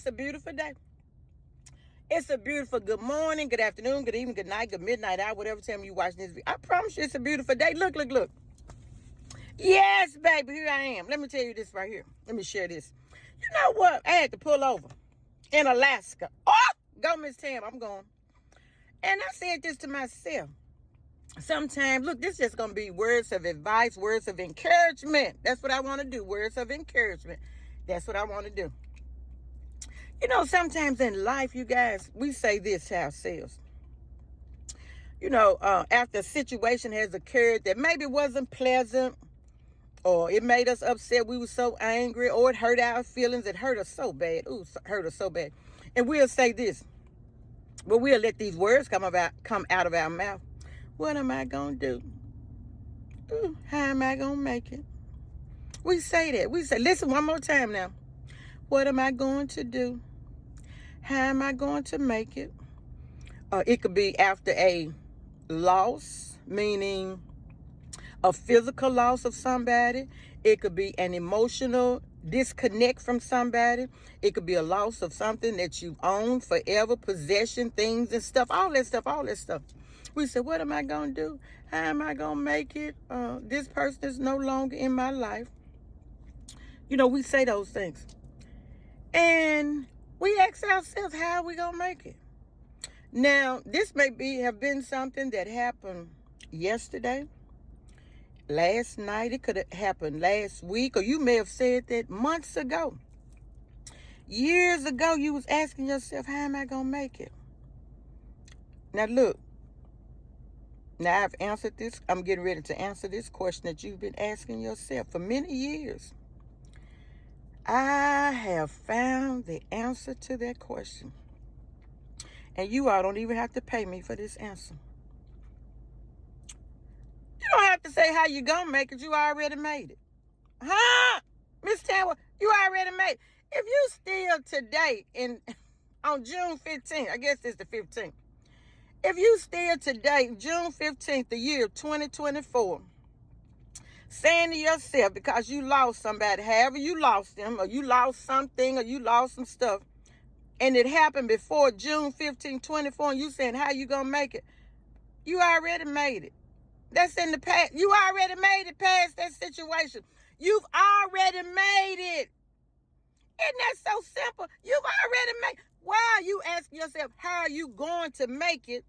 it's a beautiful day. It's a beautiful good morning, good afternoon, good evening, good night, good midnight hour, whatever time you watching this video. I promise you it's a beautiful day. Look, look, look. Yes, baby, here I am. Let me tell you this right here. Let me share this. You know what? I had to pull over in Alaska. Oh, go Miss Tam, I'm going. And I said this to myself. Sometimes, look, this is just going to be words of advice, words of encouragement. That's what I want to do, words of encouragement. That's what I want to do. You know, sometimes in life, you guys, we say this to ourselves. You know, after a situation has occurred that maybe wasn't pleasant, or it made us upset, we were so angry, or it hurt our feelings, it hurt us so bad. Ooh, hurt us so bad. And we'll say this, but we'll let these words come out of our mouth. What am I going to do? Ooh, how am I going to make it? We say that. We say, listen one more time now. What am I going to do? How am I going to make it? It could be after a loss, meaning a physical loss of somebody. It could be an emotional disconnect from somebody. It could be a loss of something that you own forever, possession, things and stuff, all that stuff. We say, what am I going to do? How am I going to make it? This person is no longer in my life. You know, we say those things. And we ask ourselves, how are we going to make it? Now, this may have been something that happened yesterday, last night. It could have happened last week, or you may have said that months ago. Years ago, you was asking yourself, how am I going to make it? Now, look. Now, I've answered this. I'm getting ready to answer this question that you've been asking yourself for many years. I have found the answer to that question. And you all don't even have to pay me for this answer. You don't have to say how you gonna make it. You already made it. Huh? Miss Tanner, you already made it. If you still today on June 15th, I guess it's the 15th. If you still today, June 15th, the year 2024, saying to yourself, because you lost somebody, however you lost them, or you lost something, or you lost some stuff, and it happened before June 15, 24, and you saying, how you gonna make it? You already made it. That's in the past. You already made it past that situation. You've already made it. Isn't that so simple? You've already made it. Why are you asking yourself, how are you going to make it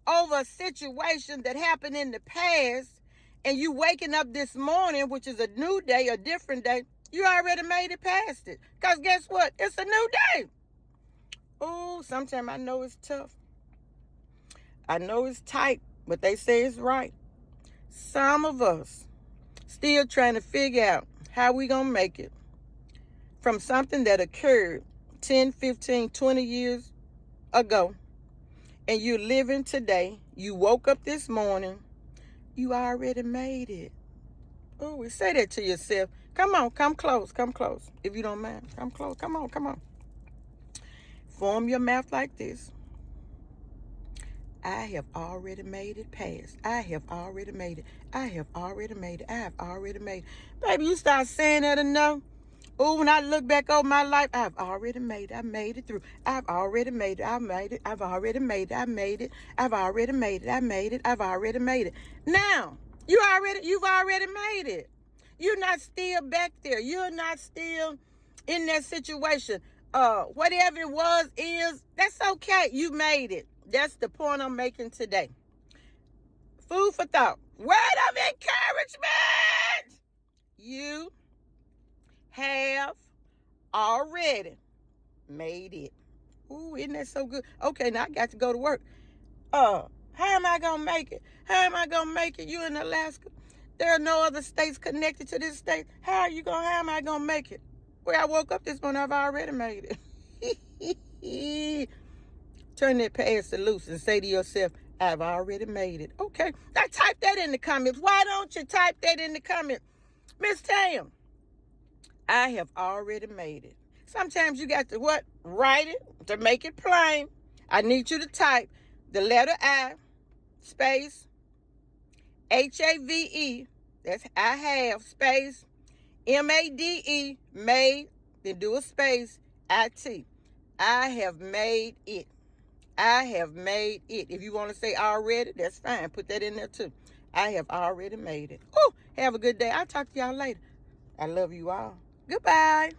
over a situation that happened in the past, and you waking up this morning, which is a new day, a different day? You already made it past it. Because guess what? It's a new day. Oh, sometimes I know it's tough. I know it's tight, but they say it's right. Some of us still trying to figure out how we going to make it from something that occurred 10, 15, 20 years ago. And you're living today. You woke up this morning. You already made it. Oh, say that to yourself. Come on, come close, if you don't mind. Come close, come on. Form your mouth like this. I have already made it past. I have already made it. I have already made it. I have already made it. Baby, you start saying that enough. Oh, when I look back over my life, I've already made it. I made it through. I've already made it. I made it. I've already made it. I made it. I've already made it. I made it. I've already made it. Now, you've already made it. You're not still back there. You're not still in that situation. Whatever it was, that's okay. You made it. That's the point I'm making today. Food for thought. Word of encouragement. You have already made it. Ooh, isn't that so good? Okay, now I got to go to work. How am I going to make it? How am I going to make it? You in Alaska. There are no other states connected to this state. How am I going to make it? Well, I woke up this morning, I've already made it. Turn that past loose and say to yourself, I've already made it. Okay, now type that in the comments. Why don't you type that in the comments? Miss Tam, I have already made it. Sometimes you got to what? Write it to make it plain. I need you to type the letter I, space, HAVE, that's I have, space, MADE, made, then do a space, IT. I have made it. I have made it. If you want to say already, that's fine. Put that in there too. I have already made it. Oh, have a good day. I'll talk to y'all later. I love you all. Goodbye.